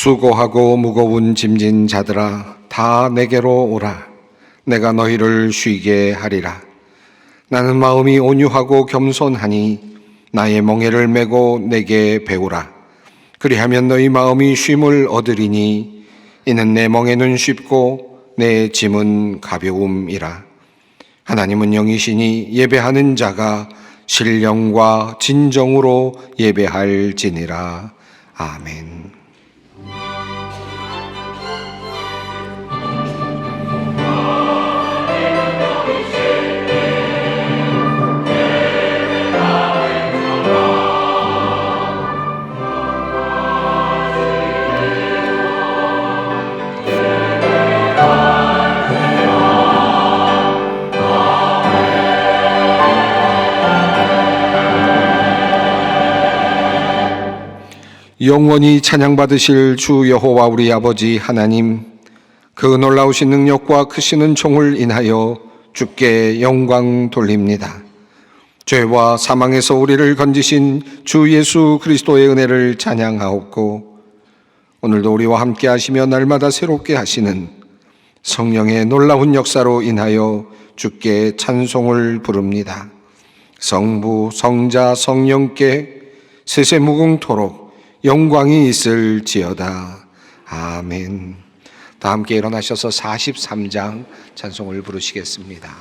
수고하고 무거운 짐진 자들아 다 내게로 오라. 내가 너희를 쉬게 하리라. 나는 마음이 온유하고 겸손하니 나의 멍에를 메고 내게 배우라. 그리하면 너희 마음이 쉼을 얻으리니 이는 내 멍에는 쉽고 내 짐은 가벼움이라. 하나님은 영이시니 예배하는 자가 신령과 진정으로 예배할지니라. 아멘. 영원히 찬양받으실 주 여호와 우리 아버지 하나님, 그 놀라우신 능력과 크시는 총을 인하여 주께 영광 돌립니다. 죄와 사망에서 우리를 건지신 주 예수 그리스도의 은혜를 찬양하옵고, 오늘도 우리와 함께 하시며 날마다 새롭게 하시는 성령의 놀라운 역사로 인하여 주께 찬송을 부릅니다. 성부, 성자, 성령께 세세무궁토록 영광이 있을지어다. 아멘. 다 함께 일어나셔서 43장 찬송을 부르시겠습니다.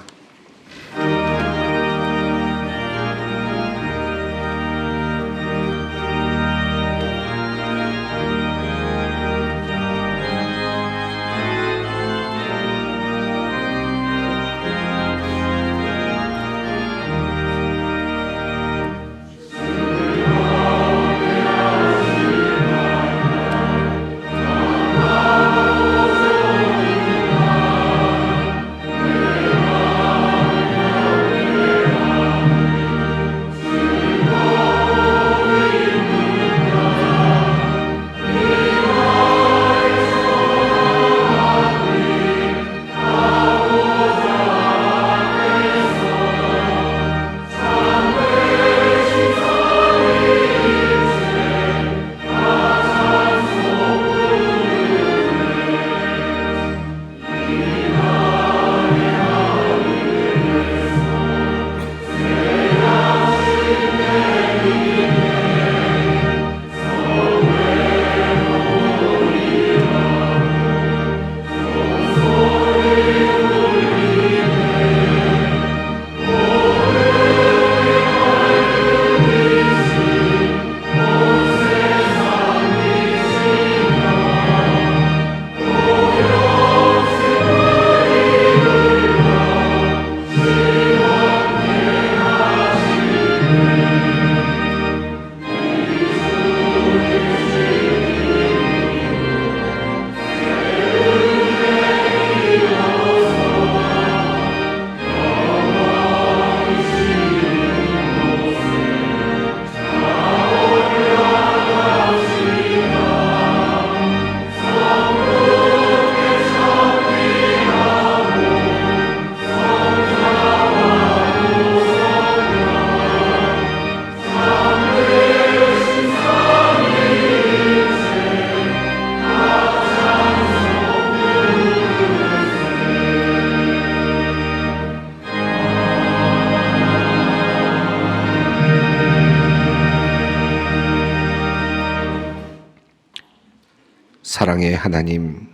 사랑의 하나님,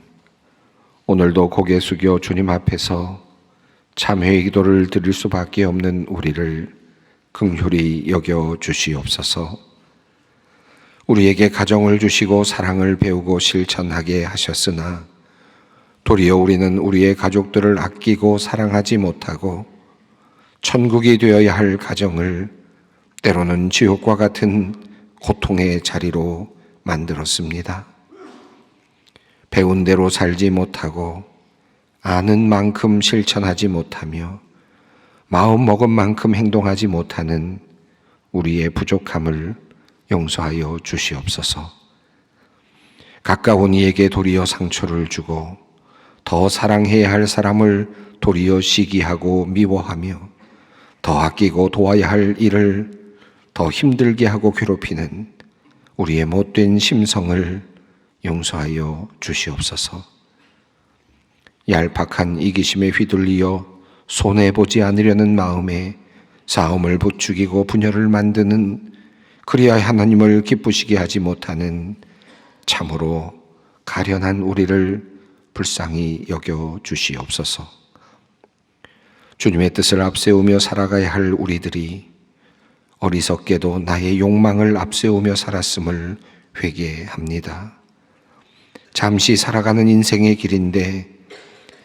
오늘도 고개 숙여 주님 앞에서 참회의 기도를 드릴 수밖에 없는 우리를 긍휼히 여겨 주시옵소서. 우리에게 가정을 주시고 사랑을 배우고 실천하게 하셨으나 도리어 우리는 우리의 가족들을 아끼고 사랑하지 못하고 천국이 되어야 할 가정을 때로는 지옥과 같은 고통의 자리로 만들었습니다. 배운 대로 살지 못하고 아는 만큼 실천하지 못하며 마음 먹은 만큼 행동하지 못하는 우리의 부족함을 용서하여 주시옵소서. 가까운 이에게 도리어 상처를 주고 더 사랑해야 할 사람을 도리어 시기하고 미워하며 더 아끼고 도와야 할 일을 더 힘들게 하고 괴롭히는 우리의 못된 심성을 용서하여 주시옵소서. 얄팍한 이기심에 휘둘리어 손해보지 않으려는 마음에 싸움을 부추기고 분열을 만드는, 그리하여 하나님을 기쁘시게 하지 못하는 참으로 가련한 우리를 불쌍히 여겨 주시옵소서. 주님의 뜻을 앞세우며 살아가야 할 우리들이 어리석게도 나의 욕망을 앞세우며 살았음을 회개합니다. 잠시 살아가는 인생의 길인데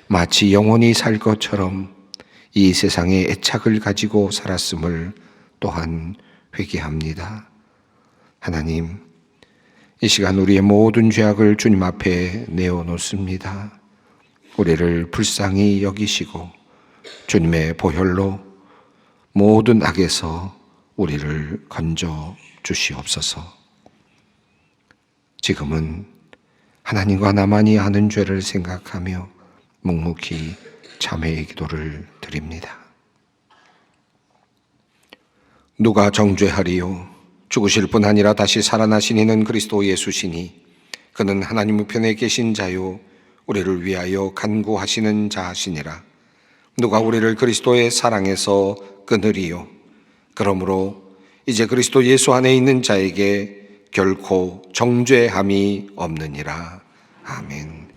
마치 영원히 살 것처럼 이 세상의 애착을 가지고 살았음을 또한 회개합니다. 하나님, 이 시간 우리의 모든 죄악을 주님 앞에 내어놓습니다. 우리를 불쌍히 여기시고 주님의 보혈로 모든 악에서 우리를 건져 주시옵소서. 지금은 하나님과 나만이 아는 죄를 생각하며 묵묵히 참회의 기도를 드립니다. 누가 정죄하리요? 죽으실 뿐 아니라 다시 살아나신 이는 그리스도 예수시니 그는 하나님 우편에 계신 자요 우리를 위하여 간구하시는 자시니라. 누가 우리를 그리스도의 사랑에서 끊으리요? 그러므로 이제 그리스도 예수 안에 있는 자에게 결코 정죄함이 없느니라. 아멘.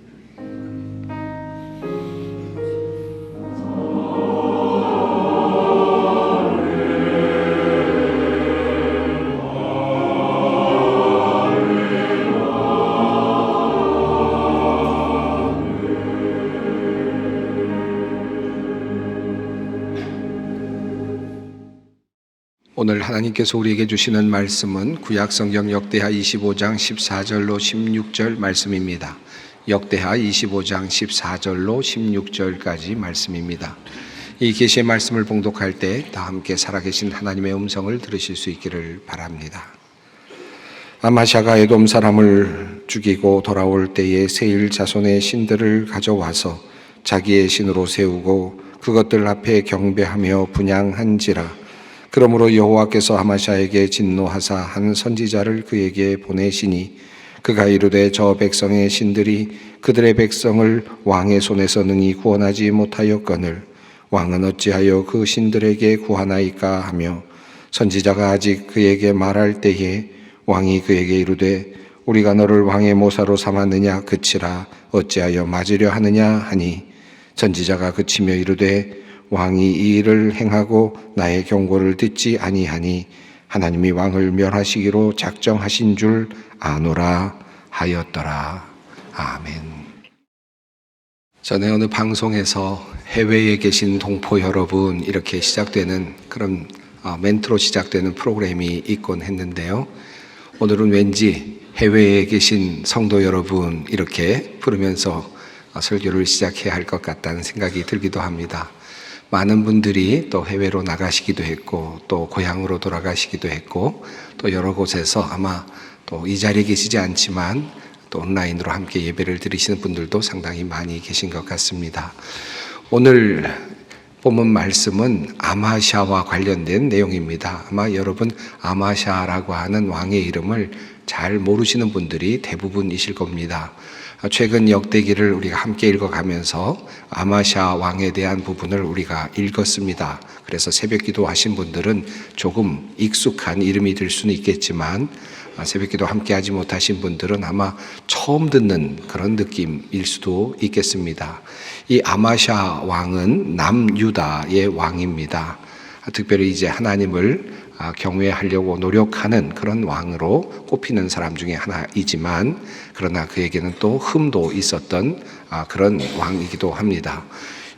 오늘 하나님께서 우리에게 주시는 말씀은 구약성경 역대하 25장 14절로 16절 말씀입니다. 역대하 25장 14절로 16절까지 말씀입니다. 이 계시의 말씀을 봉독할 때 다 함께 살아계신 하나님의 음성을 들으실 수 있기를 바랍니다. 아마샤가 에돔 사람을 죽이고 돌아올 때에 세일 자손의 신들을 가져와서 자기의 신으로 세우고 그것들 앞에 경배하며 분향한지라. 그러므로 여호와께서 아마샤에게 진노하사 한 선지자를 그에게 보내시니 그가 이르되 저 백성의 신들이 그들의 백성을 왕의 손에서 능히 구원하지 못하였거늘 왕은 어찌하여 그 신들에게 구하나이까 하며 선지자가 아직 그에게 말할 때에 왕이 그에게 이르되 우리가 너를 왕의 모사로 삼았느냐 그치라 어찌하여 맞으려 하느냐 하니 선지자가 그치며 이르되 왕이 이 일을 행하고 나의 경고를 듣지 아니하니 하나님이 왕을 멸하시기로 작정하신 줄 아노라 하였더라. 아멘. 전에 어느 방송에서 해외에 계신 동포 여러분 이렇게 시작되는 그런 멘트로 시작되는 프로그램이 있곤 했는데요. 오늘은 왠지 해외에 계신 성도 여러분 이렇게 부르면서 설교를 시작해야 할 것 같다는 생각이 들기도 합니다. 많은 분들이 또 해외로 나가시기도 했고 또 고향으로 돌아가시기도 했고 또 여러 곳에서 아마 또 이 자리에 계시지 않지만 또 온라인으로 함께 예배를 드리시는 분들도 상당히 많이 계신 것 같습니다. 오늘 본문 말씀은 아마샤와 관련된 내용입니다. 아마 여러분 아마샤라고 하는 왕의 이름을 잘 모르시는 분들이 대부분이실 겁니다. 최근 역대기를 우리가 함께 읽어가면서 아마샤 왕에 대한 부분을 우리가 읽었습니다. 그래서 새벽기도 하신 분들은 조금 익숙한 이름이 될 수는 있겠지만 새벽기도 함께 하지 못하신 분들은 아마 처음 듣는 그런 느낌일 수도 있겠습니다. 이 아마샤 왕은 남유다의 왕입니다. 특별히 이제 하나님을 경외하려고 노력하는 그런 왕으로 꼽히는 사람 중에 하나이지만 그러나 그에게는 또 흠도 있었던 그런 왕이기도 합니다.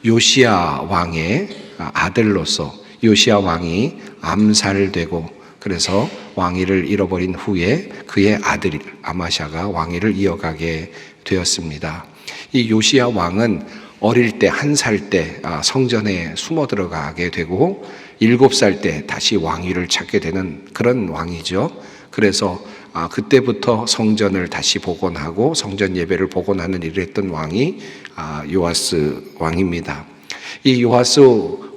요시야 왕의 아들로서 요시야 왕이 암살되고 그래서 왕위를 잃어버린 후에 그의 아들 아마샤가 왕위를 이어가게 되었습니다. 이 요시야 왕은 어릴 때 1살 때 성전에 숨어 들어가게 되고 7살 때 다시 왕위를 찾게 되는 그런 왕이죠. 그래서 그때부터 성전을 다시 복원하고 성전 예배를 복원하는 일을 했던 왕이 요아스 왕입니다. 이 요아스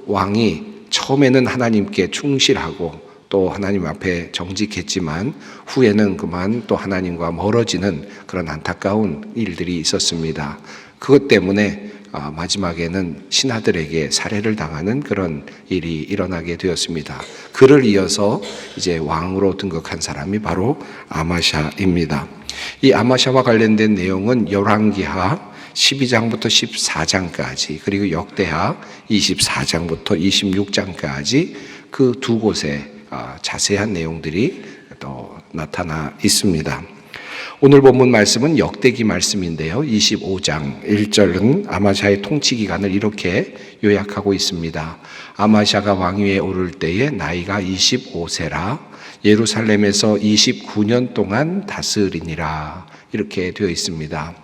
왕이 처음에는 하나님께 충실하고 또 하나님 앞에 정직했지만 후에는 그만 또 하나님과 멀어지는 그런 안타까운 일들이 있었습니다. 그것 때문에 마지막에는 신하들에게 살해를 당하는 그런 일이 일어나게 되었습니다. 그를 이어서 이제 왕으로 등극한 사람이 바로 아마샤입니다. 이 아마샤와 관련된 내용은 열왕기하 12장부터 14장까지 그리고 역대하 24장부터 26장까지 그 두 곳에 자세한 내용들이 또 나타나 있습니다. 오늘 본문 말씀은 역대기 말씀인데요. 25장 1절은 아마샤의 통치 기간을 이렇게 요약하고 있습니다. 아마샤가 왕위에 오를 때에 나이가 25세라 예루살렘에서 29년 동안 다스리니라 이렇게 되어 있습니다.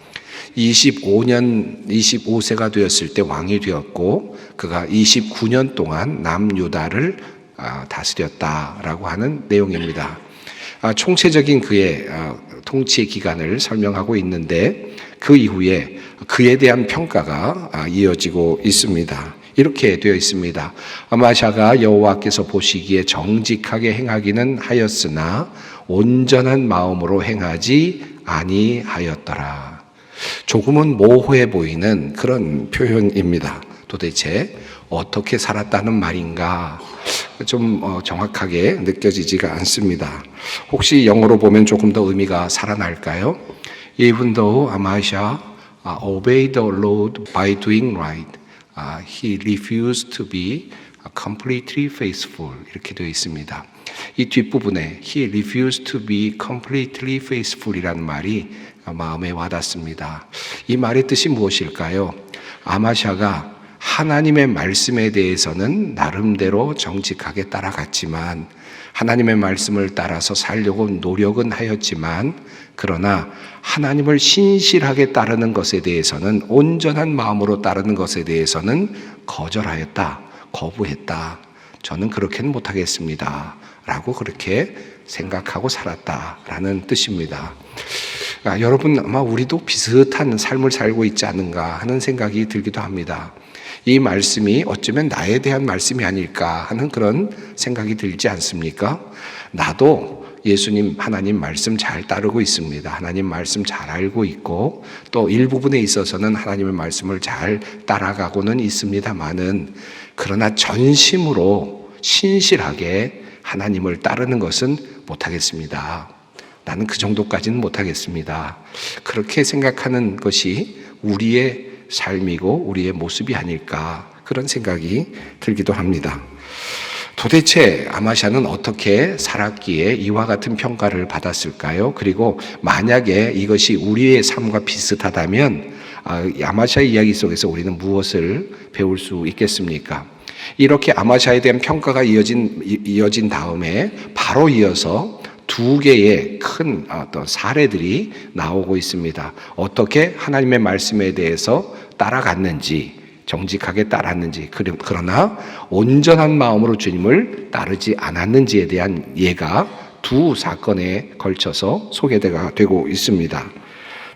25세가 되었을 때 왕이 되었고 그가 29년 동안 남유다를 다스렸다라고 하는 내용입니다. 총체적인 그의 통치 기간을 설명하고 있는데 그 이후에 그에 대한 평가가 이어지고 있습니다. 이렇게 되어 있습니다. 아마샤가 여호와께서 보시기에 정직하게 행하기는 하였으나 온전한 마음으로 행하지 아니하였더라. 조금은 모호해 보이는 그런 표현입니다. 도대체 어떻게 살았다는 말인가 좀 정확하게 느껴지지가 않습니다. 혹시 영어로 보면 조금 더 의미가 살아날까요? Even though Amasa obeyed the Lord by doing right, he refused to be completely faithful. 이렇게 되어 있습니다. 이 뒷부분에 he refused to be completely faithful이라는 말이 마음에 와닿습니다. 이 말의 뜻이 무엇일까요? 아마샤가 하나님의 말씀에 대해서는 나름대로 정직하게 따라갔지만 하나님의 말씀을 따라서 살려고 노력은 하였지만 그러나 하나님을 신실하게 따르는 것에 대해서는 온전한 마음으로 따르는 것에 대해서는 거절하였다, 거부했다. 저는 그렇게는 못하겠습니다 라고 그렇게 생각하고 살았다라는 뜻입니다. 여러분 아마 우리도 비슷한 삶을 살고 있지 않은가 하는 생각이 들기도 합니다. 이 말씀이 어쩌면 나에 대한 말씀이 아닐까 하는 그런 생각이 들지 않습니까? 나도 예수님 하나님 말씀 잘 따르고 있습니다. 하나님 말씀 잘 알고 있고 또 일부분에 있어서는 하나님의 말씀을 잘 따라가고는 있습니다만은 그러나 전심으로 신실하게 하나님을 따르는 것은 못하겠습니다. 나는 그 정도까지는 못하겠습니다. 그렇게 생각하는 것이 우리의 삶이고 우리의 모습이 아닐까 그런 생각이 들기도 합니다. 도대체 아마샤는 어떻게 살았기에 이와 같은 평가를 받았을까요? 그리고 만약에 이것이 우리의 삶과 비슷하다면 아마샤의 이야기 속에서 우리는 무엇을 배울 수 있겠습니까? 이렇게 아마샤에 대한 평가가 이어진 다음에 바로 이어서 두 개의 큰 어떤 사례들이 나오고 있습니다. 어떻게 하나님의 말씀에 대해서 따라갔는지, 정직하게 따랐는지, 그러나 온전한 마음으로 주님을 따르지 않았는지에 대한 예가 두 사건에 걸쳐서 소개가 되고 있습니다.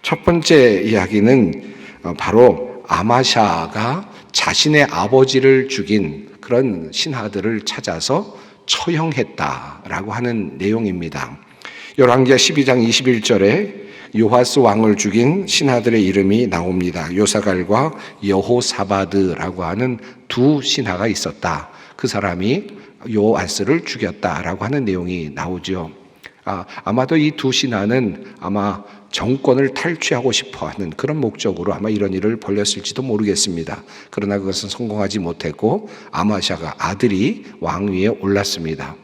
첫 번째 이야기는 바로 아마샤가 자신의 아버지를 죽인 그런 신하들을 찾아서 처형했다라고 하는 내용입니다. 열왕기하 12장 21절에 요하스 왕을 죽인 신하들의 이름이 나옵니다. 요사갈과 여호사바드라고 하는 두 신하가 있었다. 그 사람이 요아스를 죽였다라고 하는 내용이 나오죠. 아마도 이 두 신하는 아마 정권을 탈취하고 싶어하는 그런 목적으로 아마 이런 일을 벌였을지도 모르겠습니다. 그러나 그것은 성공하지 못했고 아마샤가 아들이 왕위에 올랐습니다.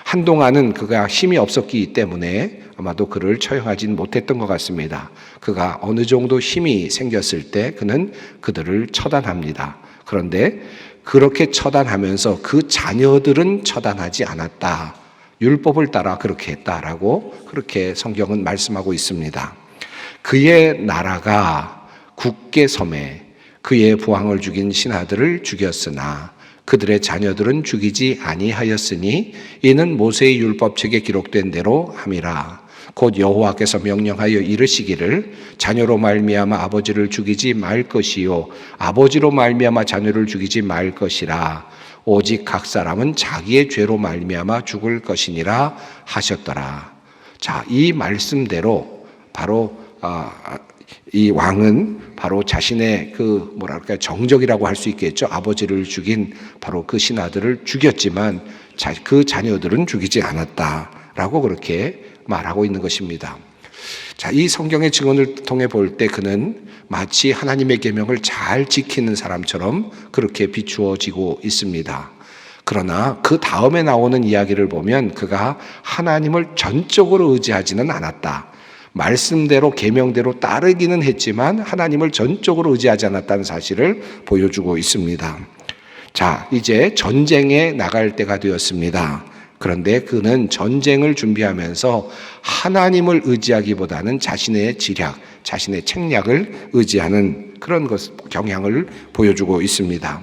한동안은 그가 힘이 없었기 때문에 아마도 그를 처형하지는 못했던 것 같습니다. 그가 어느 정도 힘이 생겼을 때 그는 그들을 처단합니다. 그런데 그렇게 처단하면서 그 자녀들은 처단하지 않았다. 율법을 따라 그렇게 했다라고 그렇게 성경은 말씀하고 있습니다. 그의 나라가 굳게 섬에 그의 부왕을 죽인 신하들을 죽였으나 그들의 자녀들은 죽이지 아니하였으니 이는 모세의 율법책에 기록된 대로 함이라. 곧 여호와께서 명령하여 이르시기를 자녀로 말미암아 아버지를 죽이지 말 것이요 아버지로 말미암아 자녀를 죽이지 말 것이라. 오직 각 사람은 자기의 죄로 말미암아 죽을 것이니라 하셨더라. 자, 이 말씀대로 바로 이 왕은 바로 자신의 그 정적이라고 할 수 있겠죠. 아버지를 죽인 바로 그 신하들을 죽였지만 그 자녀들은 죽이지 않았다라고 그렇게 말하고 있는 것입니다. 자, 이 성경의 증언을 통해 볼 때 그는 마치 하나님의 계명을 잘 지키는 사람처럼 그렇게 비추어지고 있습니다. 그러나 그 다음에 나오는 이야기를 보면 그가 하나님을 전적으로 의지하지는 않았다. 말씀대로 계명대로 따르기는 했지만 하나님을 전적으로 의지하지 않았다는 사실을 보여주고 있습니다. 자, 이제 전쟁에 나갈 때가 되었습니다. 그런데 그는 전쟁을 준비하면서 하나님을 의지하기보다는 자신의 지략, 자신의 책략을 의지하는 그런 경향을 보여주고 있습니다.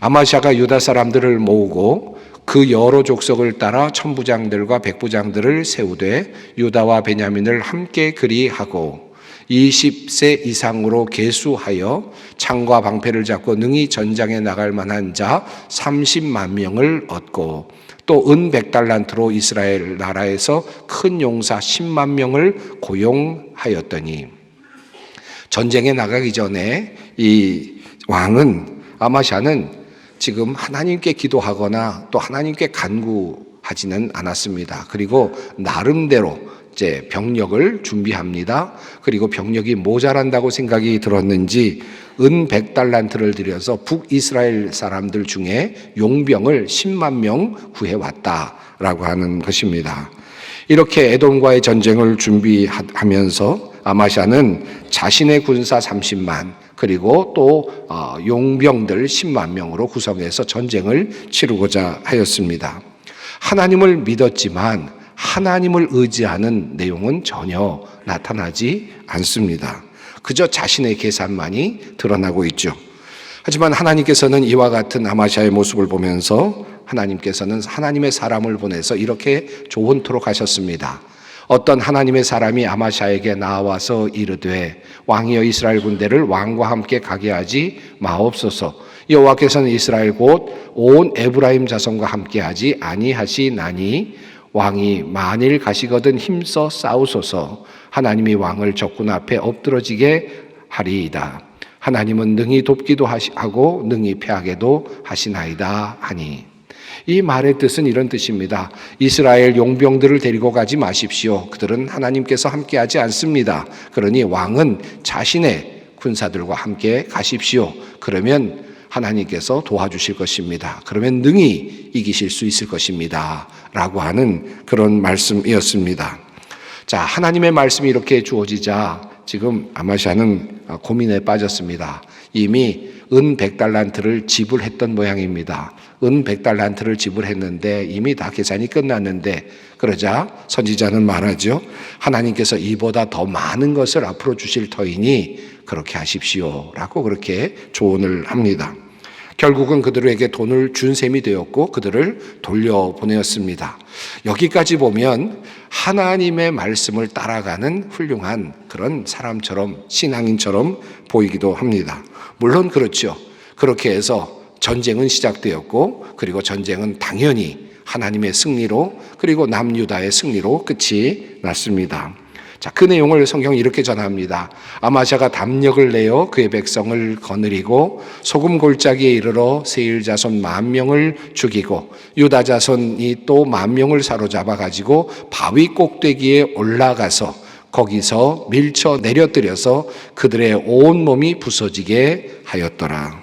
아마샤가 유다 사람들을 모으고 그 여러 족속을 따라 천부장들과 백부장들을 세우되 유다와 베냐민을 함께 그리하고 20세 이상으로 계수하여 창과 방패를 잡고 능히 전장에 나갈 만한 자 30만 명을 얻고 또 은 100달란트로 이스라엘 나라에서 큰 용사 10만 명을 고용하였더니 전쟁에 나가기 전에 이 왕은 아마샤는 지금 하나님께 기도하거나 또 하나님께 간구하지는 않았습니다. 그리고 나름대로 이제 병력을 준비합니다. 그리고 병력이 모자란다고 생각이 들었는지 은 100달란트를 들여서 북이스라엘 사람들 중에 용병을 10만 명 구해왔다라고 하는 것입니다. 이렇게 에돔과의 전쟁을 준비하면서 아마샤는 자신의 군사 30만 그리고 또 용병들 10만 명으로 구성해서 전쟁을 치르고자 하였습니다. 하나님을 믿었지만 하나님을 의지하는 내용은 전혀 나타나지 않습니다. 그저 자신의 계산만이 드러나고 있죠. 하지만 하나님께서는 이와 같은 아마샤의 모습을 보면서 하나님께서는 하나님의 사람을 보내서 이렇게 조언토록 하셨습니다. 어떤 하나님의 사람이 아마샤에게 나와서 이르되 왕이여 이스라엘 군대를 왕과 함께 가게 하지 마옵소서. 여호와께서는 이스라엘 곧 온 에브라임 자손과 함께 하지 아니하시나니 왕이 만일 가시거든 힘써 싸우소서. 하나님이 왕을 적군 앞에 엎드러지게 하리이다. 하나님은 능히 돕기도 하고 능히 패하게도 하시나이다 하니. 이 말의 뜻은 이런 뜻입니다. 이스라엘 용병들을 데리고 가지 마십시오. 그들은 하나님께서 함께하지 않습니다. 그러니 왕은 자신의 군사들과 함께 가십시오. 그러면 하나님께서 도와주실 것입니다. 그러면 능히 이기실 수 있을 것입니다. 라고 하는 그런 말씀이었습니다. 자, 하나님의 말씀이 이렇게 주어지자 지금 아마샤는 고민에 빠졌습니다. 이미 은 100달란트를 지불했던 모양입니다. 은 100달란트를 지불했는데 이미 다 계산이 끝났는데 그러자 선지자는 말하죠. 하나님께서 이보다 더 많은 것을 앞으로 주실 터이니 그렇게 하십시오. 라고 그렇게 조언을 합니다. 결국은 그들에게 돈을 준 셈이 되었고 그들을 돌려보내었습니다. 여기까지 보면 하나님의 말씀을 따라가는 훌륭한 그런 사람처럼 신앙인처럼 보이기도 합니다. 물론 그렇죠. 그렇게 해서 전쟁은 시작되었고 그리고 전쟁은 당연히 하나님의 승리로 그리고 남유다의 승리로 끝이 났습니다. 자, 그 내용을 성경이 이렇게 전합니다. 아마샤가 담력을 내어 그의 백성을 거느리고 소금 골짜기에 이르러 세일 자손 10,000명을 죽이고 유다 자손이 또 10,000명을 사로잡아 가지고 바위 꼭대기에 올라가서 거기서 밀쳐 내려뜨려서 그들의 온 몸이 부서지게 하였더라.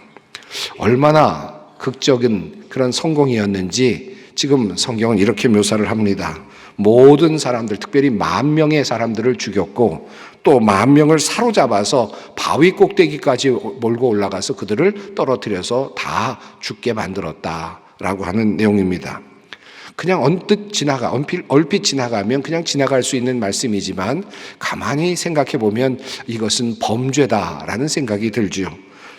얼마나 극적인 그런 성공이었는지 지금 성경은 이렇게 묘사를 합니다. 모든 사람들, 특별히 10,000명의 사람들을 죽였고 또 10,000명을 사로잡아서 바위 꼭대기까지 몰고 올라가서 그들을 떨어뜨려서 다 죽게 만들었다라고 하는 내용입니다. 그냥 얼핏 지나가면 그냥 지나갈 수 있는 말씀이지만 가만히 생각해 보면 이것은 범죄다라는 생각이 들죠.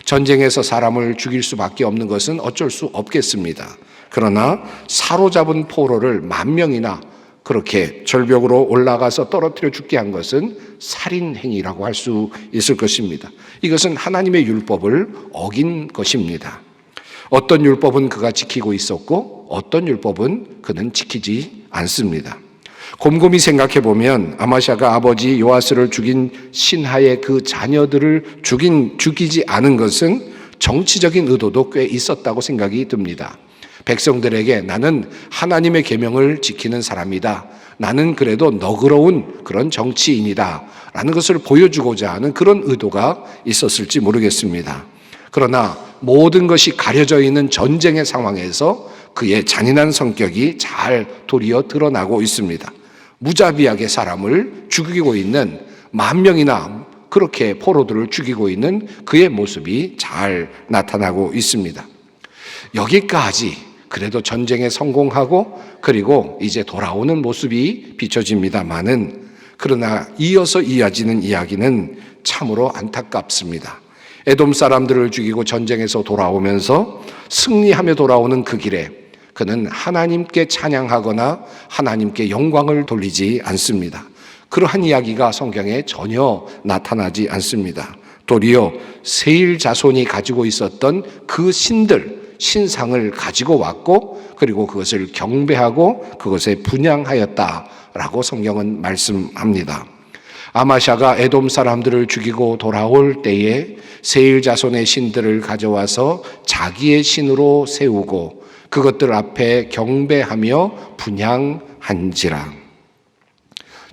전쟁에서 사람을 죽일 수밖에 없는 것은 어쩔 수 없겠습니다. 그러나 사로잡은 포로를 10,000명이나 그렇게 절벽으로 올라가서 떨어뜨려 죽게 한 것은 살인행위라고 할 수 있을 것입니다. 이것은 하나님의 율법을 어긴 것입니다. 어떤 율법은 그가 지키고 있었고 어떤 율법은 그는 지키지 않습니다. 곰곰이 생각해 보면 아마샤가 아버지 요아스를 죽인 신하의 그 자녀들을 죽이지 않은 것은 정치적인 의도도 꽤 있었다고 생각이 듭니다. 백성들에게 나는 하나님의 계명을 지키는 사람이다. 나는 그래도 너그러운 그런 정치인이다. 라는 것을 보여주고자 하는 그런 의도가 있었을지 모르겠습니다. 그러나 모든 것이 가려져 있는 전쟁의 상황에서 그의 잔인한 성격이 잘 도리어 드러나고 있습니다. 무자비하게 사람을 죽이고 있는 10,000명이나 그렇게 포로들을 죽이고 있는 그의 모습이 잘 나타나고 있습니다. 여기까지 그래도 전쟁에 성공하고 그리고 이제 돌아오는 모습이 비춰집니다만은 그러나 이어서 이어지는 이야기는 참으로 안타깝습니다. 에돔 사람들을 죽이고 전쟁에서 돌아오면서 승리하며 돌아오는 그 길에 그는 하나님께 찬양하거나 하나님께 영광을 돌리지 않습니다. 그러한 이야기가 성경에 전혀 나타나지 않습니다. 도리어 세일 자손이 가지고 있었던 그 신상을 가지고 왔고 그리고 그것을 경배하고 그것에 분향하였다라고 성경은 말씀합니다. 아마샤가 에돔 사람들을 죽이고 돌아올 때에 세일 자손의 신들을 가져와서 자기의 신으로 세우고 그것들 앞에 경배하며 분향한지라.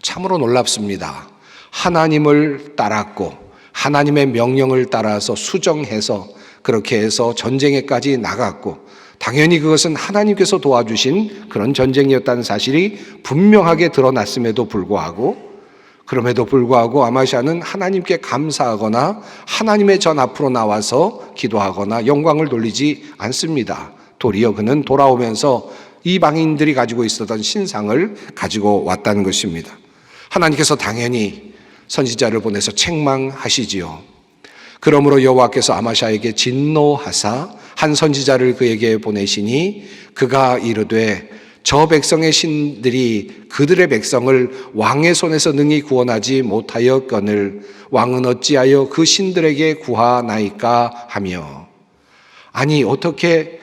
참으로 놀랍습니다. 하나님을 따랐고 하나님의 명령을 따라서 수정해서 그렇게 해서 전쟁에까지 나갔고 당연히 그것은 하나님께서 도와주신 그런 전쟁이었다는 사실이 분명하게 드러났음에도 불구하고 아마샤는 하나님께 감사하거나 하나님의 전 앞으로 나와서 기도하거나 영광을 돌리지 않습니다. 도리어 그는 돌아오면서 이방인들이 가지고 있었던 신상을 가지고 왔다는 것입니다. 하나님께서 당연히 선지자를 보내서 책망하시지요. 그러므로 여호와께서 아마샤에게 진노하사 한 선지자를 그에게 보내시니 그가 이르되 저 백성의 신들이 그들의 백성을 왕의 손에서 능히 구원하지 못하였거늘 왕은 어찌하여 그 신들에게 구하나이까 하며. 아니 어떻게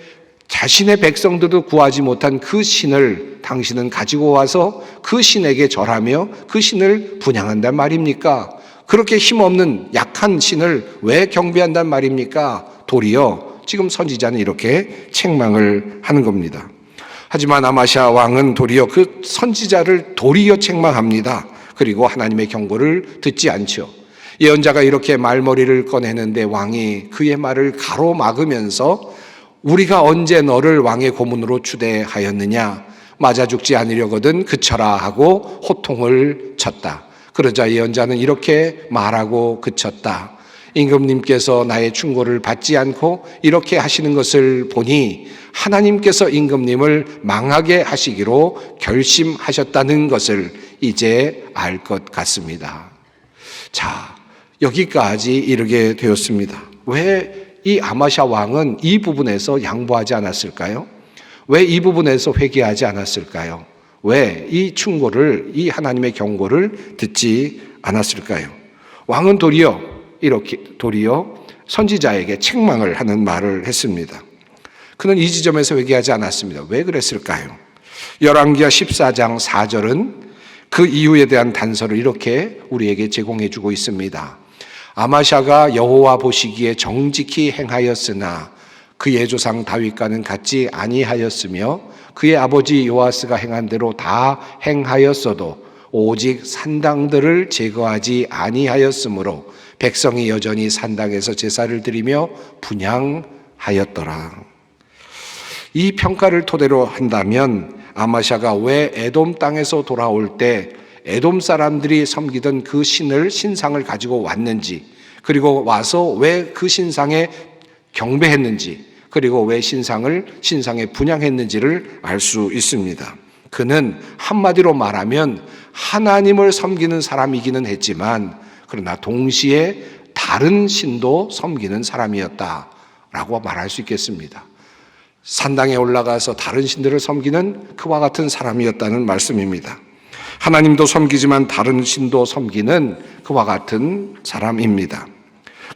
자신의 백성들도 구하지 못한 그 신을 당신은 가지고 와서 그 신에게 절하며 그 신을 분향한단 말입니까? 그렇게 힘없는 약한 신을 왜 경배한단 말입니까? 도리어 지금 선지자는 이렇게 책망을 하는 겁니다. 하지만 아마샤 왕은 도리어 그 선지자를 도리어 책망합니다. 그리고 하나님의 경고를 듣지 않죠. 예언자가 이렇게 말머리를 꺼내는데 왕이 그의 말을 가로막으면서 우리가 언제 너를 왕의 고문으로 추대하였느냐? 맞아 죽지 않으려거든 그쳐라 하고 호통을 쳤다. 그러자 예언자는 이렇게 말하고 그쳤다. 임금님께서 나의 충고를 받지 않고 이렇게 하시는 것을 보니 하나님께서 임금님을 망하게 하시기로 결심하셨다는 것을 이제 알 것 같습니다. 자, 여기까지 이르게 되었습니다. 왜 이 아마샤 왕은 이 부분에서 양보하지 않았을까요? 왜 이 부분에서 회개하지 않았을까요? 왜 이 충고를, 이 하나님의 경고를 듣지 않았을까요? 왕은 도리어 선지자에게 책망을 하는 말을 했습니다. 그는 이 지점에서 회개하지 않았습니다. 왜 그랬을까요? 열왕기하 14장 4절은 그 이유에 대한 단서를 이렇게 우리에게 제공해 주고 있습니다. 아마샤가 여호와 보시기에 정직히 행하였으나 그의 조상 다윗과는 같지 아니하였으며 그의 아버지 요아스가 행한 대로 다 행하였어도 오직 산당들을 제거하지 아니하였으므로 백성이 여전히 산당에서 제사를 드리며 분향하였더라. 이 평가를 토대로 한다면 아마샤가 왜 에돔 땅에서 돌아올 때 에돔 사람들이 섬기던 그 신상을 가지고 왔는지, 그리고 와서 왜 그 신상에 경배했는지, 그리고 왜 신상에 분향했는지를 알 수 있습니다. 그는 한마디로 말하면 하나님을 섬기는 사람이기는 했지만 그러나 동시에 다른 신도 섬기는 사람이었다라고 말할 수 있겠습니다. 산당에 올라가서 다른 신들을 섬기는 그와 같은 사람이었다는 말씀입니다. 하나님도 섬기지만 다른 신도 섬기는 그와 같은 사람입니다.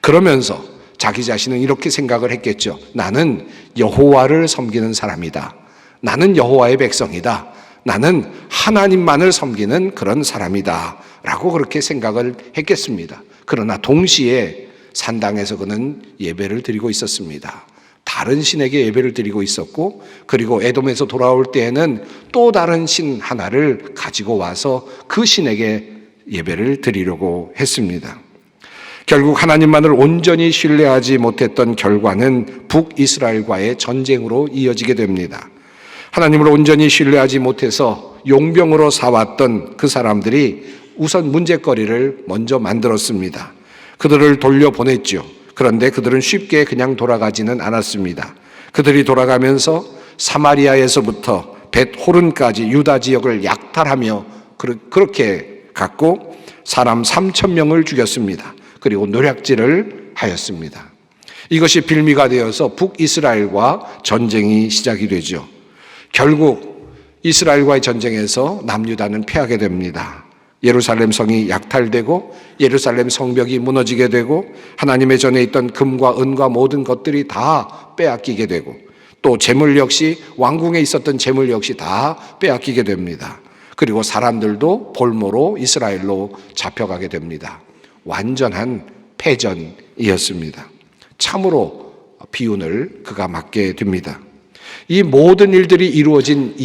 그러면서 자기 자신은 이렇게 생각을 했겠죠. 나는 여호와를 섬기는 사람이다. 나는 여호와의 백성이다. 나는 하나님만을 섬기는 그런 사람이다. 라고 그렇게 생각을 했겠습니다. 그러나 동시에 산당에서 그는 예배를 드리고 있었습니다. 다른 신에게 예배를 드리고 있었고, 그리고 에돔에서 돌아올 때에는 또 다른 신 하나를 가지고 와서 그 신에게 예배를 드리려고 했습니다. 결국 하나님만을 온전히 신뢰하지 못했던 결과는 북이스라엘과의 전쟁으로 이어지게 됩니다. 하나님을 온전히 신뢰하지 못해서 용병으로 사왔던 그 사람들이 우선 문제거리를 먼저 만들었습니다. 그들을 돌려보냈죠. 그런데 그들은 쉽게 그냥 돌아가지는 않았습니다. 그들이 돌아가면서 사마리아에서부터 벳호른까지 유다 지역을 약탈하며 그렇게 갔고 사람 3,000명을 죽였습니다. 그리고 노략질을 하였습니다. 이것이 빌미가 되어서 북이스라엘과 전쟁이 시작이 되죠. 결국 이스라엘과의 전쟁에서 남유다는 패하게 됩니다. 예루살렘 성이 약탈되고 예루살렘 성벽이 무너지게 되고 하나님의 전에 있던 금과 은과 모든 것들이 다 빼앗기게 되고 또 재물 역시 왕궁에 있었던 재물 역시 다 빼앗기게 됩니다. 그리고 사람들도 볼모로 이스라엘로 잡혀가게 됩니다. 완전한 패전이었습니다. 참으로 비운을 그가 맞게 됩니다. 이 모든 일들이 이루어진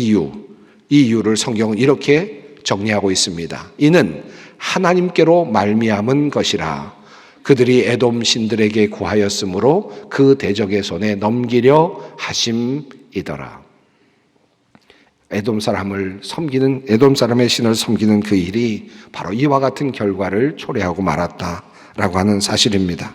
이유를 성경은 이렇게 정리하고 있습니다. 이는 하나님께로 말미암은 것이라. 그들이 에돔 신들에게 구하였으므로 그 대적의 손에 넘기려 하심이더라. 에돔 사람의 신을 섬기는 그 일이 바로 이와 같은 결과를 초래하고 말았다라고 하는 사실입니다.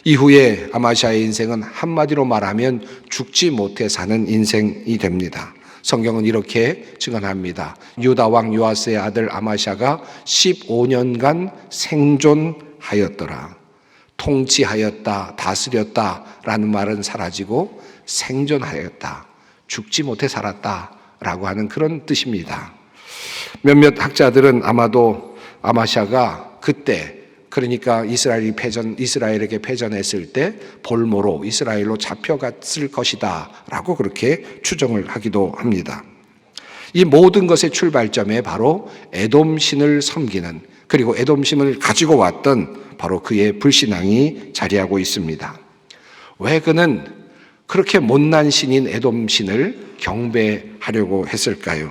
이후에 아마시아의 인생은 한마디로 말하면 죽지 못해 사는 인생이 됩니다. 성경은 이렇게 증언합니다. 유다 왕 요아스의 아들 아마시아가 15년간 생존하였더라. 통치하였다, 다스렸다라는 말은 사라지고 생존하였다, 죽지 못해 살았다라고 하는 그런 뜻입니다. 몇몇 학자들은 아마도 아마시아가 그때, 그러니까 이스라엘에게 패전했을 때 볼모로 이스라엘로 잡혀갔을 것이다 라고 그렇게 추정을 하기도 합니다. 이 모든 것의 출발점에 바로 에돔 신을 섬기는, 그리고 에돔 신을 가지고 왔던 바로 그의 불신앙이 자리하고 있습니다. 왜 그는 그렇게 못난 신인 에돔 신을 경배하려고 했을까요?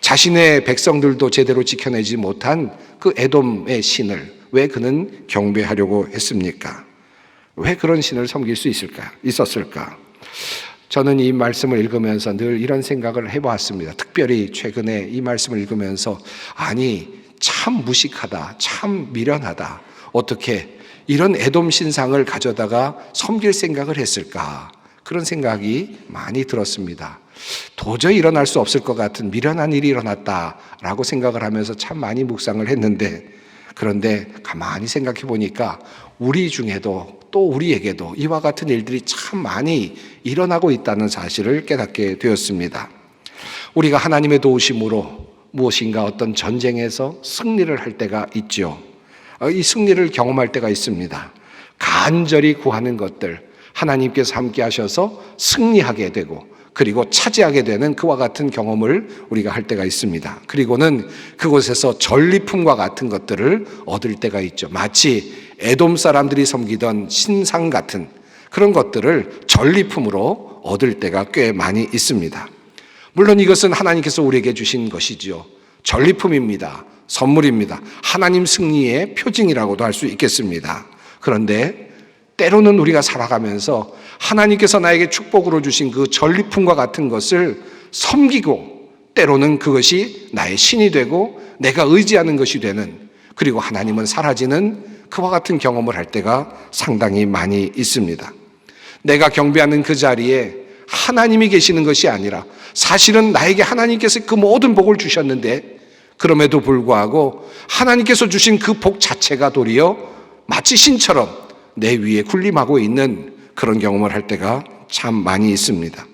자신의 백성들도 제대로 지켜내지 못한 그 에돔의 신을 왜 그는 경배하려고 했습니까? 왜 그런 신을 섬길 수 있었을까? 저는 이 말씀을 읽으면서 늘 이런 생각을 해보았습니다. 특별히 최근에 이 말씀을 읽으면서 참 무식하다, 참 미련하다. 어떻게 이런 에돔 신상을 가져다가 섬길 생각을 했을까? 그런 생각이 많이 들었습니다. 도저히 일어날 수 없을 것 같은 미련한 일이 일어났다라고 생각을 하면서 참 많이 묵상을 했는데, 그런데 가만히 생각해 보니까 우리 중에도 또 우리에게도 이와 같은 일들이 참 많이 일어나고 있다는 사실을 깨닫게 되었습니다. 우리가 하나님의 도우심으로 무엇인가 어떤 전쟁에서 승리를 할 때가 있죠. 이 승리를 경험할 때가 있습니다. 간절히 구하는 것들, 하나님께서 함께 하셔서 승리하게 되고 그리고 차지하게 되는 그와 같은 경험을 우리가 할 때가 있습니다. 그리고는 그곳에서 전리품과 같은 것들을 얻을 때가 있죠. 마치 에돔 사람들이 섬기던 신상 같은 그런 것들을 전리품으로 얻을 때가 꽤 많이 있습니다. 물론 이것은 하나님께서 우리에게 주신 것이죠. 전리품입니다. 선물입니다. 하나님 승리의 표징이라고도 할 수 있겠습니다. 그런데 때로는 우리가 살아가면서 하나님께서 나에게 축복으로 주신 그 전리품과 같은 것을 섬기고 때로는 그것이 나의 신이 되고 내가 의지하는 것이 되는, 그리고 하나님은 사라지는 그와 같은 경험을 할 때가 상당히 많이 있습니다. 내가 경배하는 그 자리에 하나님이 계시는 것이 아니라 사실은 나에게 하나님께서 그 모든 복을 주셨는데 그럼에도 불구하고 하나님께서 주신 그 복 자체가 도리어 마치 신처럼 내 위에 군림하고 있는 그런 경험을 할 때가 참 많이 있습니다.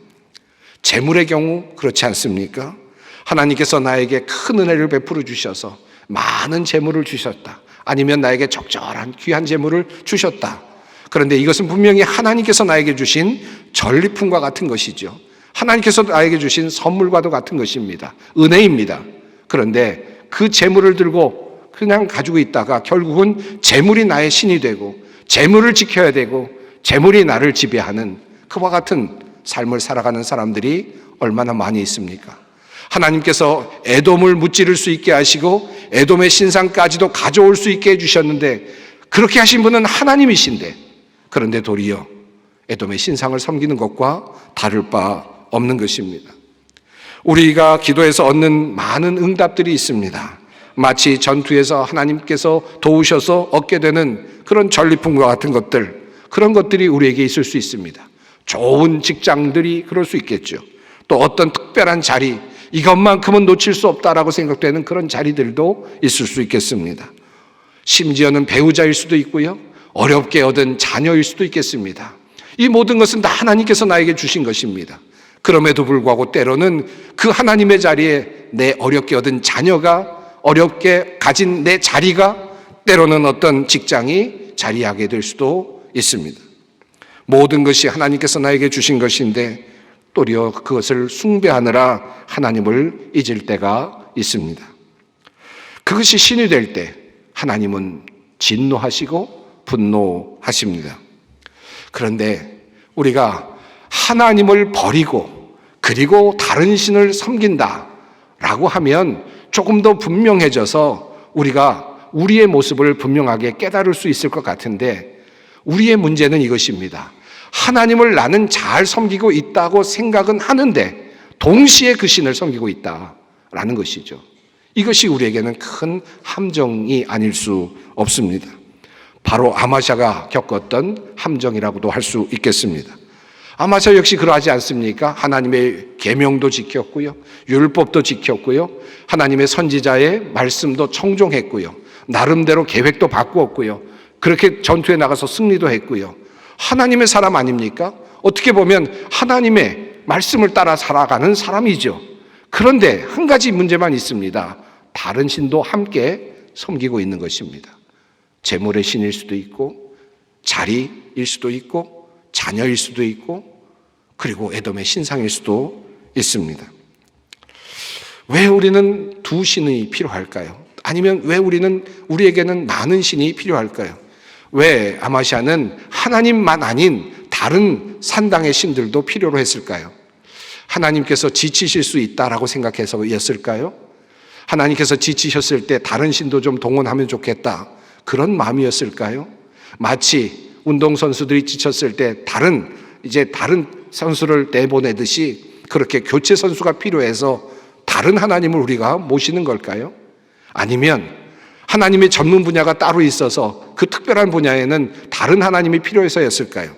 재물의 경우 그렇지 않습니까? 하나님께서 나에게 큰 은혜를 베풀어 주셔서 많은 재물을 주셨다. 아니면 나에게 적절한 귀한 재물을 주셨다. 그런데 이것은 분명히 하나님께서 나에게 주신 전리품과 같은 것이죠. 하나님께서 나에게 주신 선물과도 같은 것입니다. 은혜입니다. 그런데 그 재물을 들고 그냥 가지고 있다가 결국은 재물이 나의 신이 되고 재물을 지켜야 되고 재물이 나를 지배하는 그와 같은 삶을 살아가는 사람들이 얼마나 많이 있습니까? 하나님께서 에돔을 무찌를 수 있게 하시고 에돔의 신상까지도 가져올 수 있게 해주셨는데 그렇게 하신 분은 하나님이신데 그런데 도리어 에돔의 신상을 섬기는 것과 다를 바 없는 것입니다. 우리가 기도해서 얻는 많은 응답들이 있습니다. 마치 전투에서 하나님께서 도우셔서 얻게 되는 그런 전리품과 같은 것들, 그런 것들이 우리에게 있을 수 있습니다. 좋은 직장들이 그럴 수 있겠죠. 또 어떤 특별한 자리, 이것만큼은 놓칠 수 없다라고 생각되는 그런 자리들도 있을 수 있겠습니다. 심지어는 배우자일 수도 있고요, 어렵게 얻은 자녀일 수도 있겠습니다. 이 모든 것은 다 하나님께서 나에게 주신 것입니다. 그럼에도 불구하고 때로는 그 하나님의 자리에 내 어렵게 얻은 자녀가, 어렵게 가진 내 자리가, 때로는 어떤 직장이 자리하게 될 수도 있습니다. 모든 것이 하나님께서 나에게 주신 것인데 도리어 그것을 숭배하느라 하나님을 잊을 때가 있습니다. 그것이 신이 될 때 하나님은 진노하시고 분노하십니다. 그런데 우리가 하나님을 버리고 그리고 다른 신을 섬긴다라고 하면 조금 더 분명해져서 우리가 우리의 모습을 분명하게 깨달을 수 있을 것 같은데 우리의 문제는 이것입니다. 하나님을 나는 잘 섬기고 있다고 생각은 하는데 동시에 그 신을 섬기고 있다라는 것이죠. 이것이 우리에게는 큰 함정이 아닐 수 없습니다. 바로 아마샤가 겪었던 함정이라고도 할 수 있겠습니다. 아마샤 역시 그러하지 않습니까? 하나님의 계명도 지켰고요, 율법도 지켰고요, 하나님의 선지자의 말씀도 청종했고요, 나름대로 계획도 바꾸었고요, 그렇게 전투에 나가서 승리도 했고요. 하나님의 사람 아닙니까? 어떻게 보면 하나님의 말씀을 따라 살아가는 사람이죠. 그런데 한 가지 문제만 있습니다. 다른 신도 함께 섬기고 있는 것입니다. 재물의 신일 수도 있고 자리일 수도 있고 자녀일 수도 있고 그리고 에돔의 신상일 수도 있습니다. 왜 우리는 두 신이 필요할까요? 아니면 왜 우리에게는 많은 신이 필요할까요? 왜 아마샤는 하나님만 아닌 다른 산당의 신들도 필요로 했을까요? 하나님께서 지치실 수 있다라고 생각해서였을까요? 하나님께서 지치셨을 때 다른 신도 좀 동원하면 좋겠다, 그런 마음이었을까요? 마치 운동선수들이 지쳤을 때 다른 선수를 내보내듯이 그렇게 교체 선수가 필요해서 다른 하나님을 우리가 모시는 걸까요? 아니면 하나님의 전문 분야가 따로 있어서 그 특별한 분야에는 다른 하나님이 필요해서였을까요?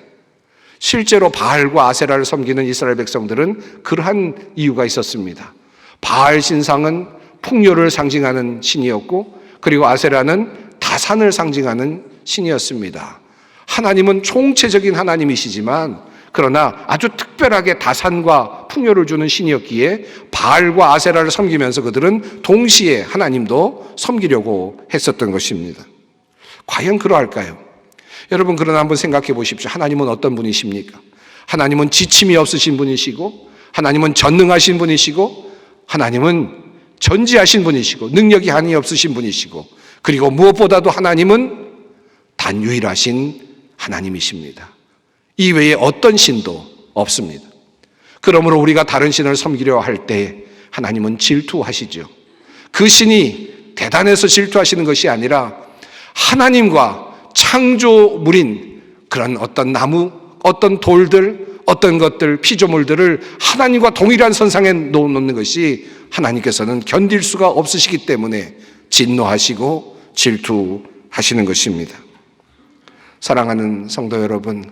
실제로 바알과 아세라를 섬기는 이스라엘 백성들은 그러한 이유가 있었습니다. 바알 신상은 풍요를 상징하는 신이었고 그리고 아세라는 다산을 상징하는 신이었습니다. 하나님은 총체적인 하나님이시지만 그러나 아주 특별하게 다산과 풍요를 주는 신이었기에 바알과 아세라를 섬기면서 그들은 동시에 하나님도 섬기려고 했었던 것입니다. 과연 그러할까요? 여러분, 그러나 한번 생각해 보십시오. 하나님은 어떤 분이십니까? 하나님은 지침이 없으신 분이시고 하나님은 전능하신 분이시고 하나님은 전지하신 분이시고 능력이 한이 없으신 분이시고 그리고 무엇보다도 하나님은 단유일하신 하나님이십니다. 이외에 어떤 신도 없습니다. 그러므로 우리가 다른 신을 섬기려 할 때 하나님은 질투하시죠. 그 신이 대단해서 질투하시는 것이 아니라 하나님과 창조물인 그런 어떤 나무, 어떤 돌들, 어떤 것들, 피조물들을 하나님과 동일한 선상에 놓는 것이 하나님께서는 견딜 수가 없으시기 때문에 진노하시고 질투하시는 것입니다. 사랑하는 성도 여러분,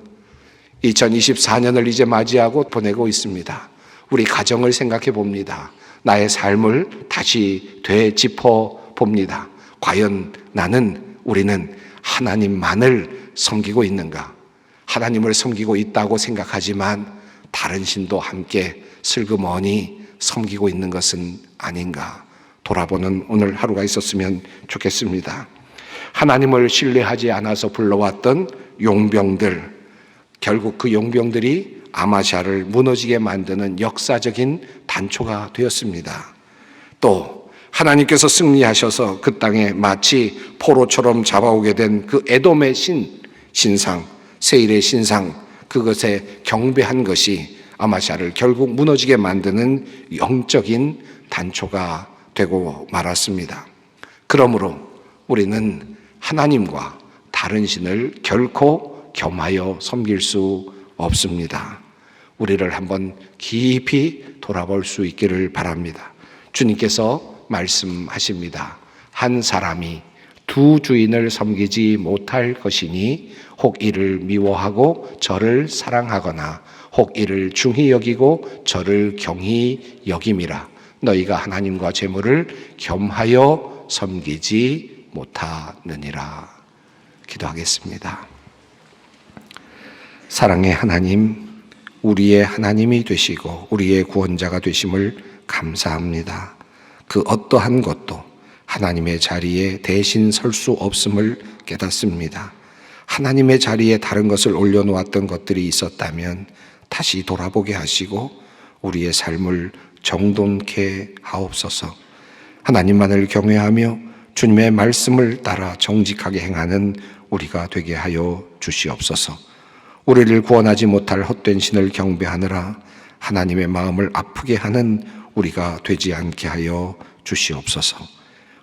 2024년을 이제 맞이하고 보내고 있습니다. 우리 가정을 생각해 봅니다. 나의 삶을 다시 되짚어 봅니다. 과연 우리는 하나님만을 섬기고 있는가? 하나님을 섬기고 있다고 생각하지만 다른 신도 함께 슬그머니 섬기고 있는 것은 아닌가? 돌아보는 오늘 하루가 있었으면 좋겠습니다. 하나님을 신뢰하지 않아서 불러왔던 용병들, 결국 그 용병들이 아마샤를 무너지게 만드는 역사적인 단초가 되었습니다. 또 하나님께서 승리하셔서 그 땅에 마치 포로처럼 잡아오게 된 그 에돔의 신상, 세일의 신상, 그것에 경배한 것이 아마샤를 결국 무너지게 만드는 영적인 단초가 되고 말았습니다. 그러므로 우리는 하나님과 다른 신을 결코 겸하여 섬길 수 없습니다. 우리를 한번 깊이 돌아볼 수 있기를 바랍니다. 주님께서 말씀하십니다. 한 사람이 두 주인을 섬기지 못할 것이니 혹 이를 미워하고 저를 사랑하거나 혹 이를 중히 여기고 저를 경히 여김이라. 너희가 하나님과 재물을 겸하여 섬기지 못하느니라. 기도하겠습니다. 사랑의 하나님, 우리의 하나님이 되시고 우리의 구원자가 되심을 감사합니다. 그 어떠한 것도 하나님의 자리에 대신 설 수 없음을 깨닫습니다. 하나님의 자리에 다른 것을 올려놓았던 것들이 있었다면 다시 돌아보게 하시고 우리의 삶을 정돈케 하옵소서. 하나님만을 경외하며 주님의 말씀을 따라 정직하게 행하는 우리가 되게 하여 주시옵소서. 우리를 구원하지 못할 헛된 신을 경배하느라 하나님의 마음을 아프게 하는 우리가 되지 않게 하여 주시옵소서.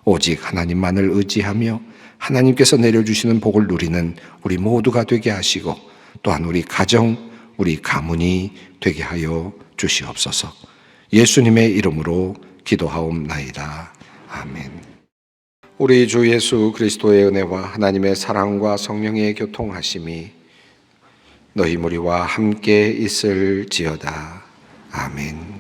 오직 하나님만을 의지하며 하나님께서 내려주시는 복을 누리는 우리 모두가 되게 하시고 또한 우리 가정, 우리 가문이 되게 하여 주시옵소서. 예수님의 이름으로 기도하옵나이다. 아멘. 우리 주 예수 그리스도의 은혜와 하나님의 사랑과 성령의 교통하심이 너희 무리와 함께 있을지어다. 아멘.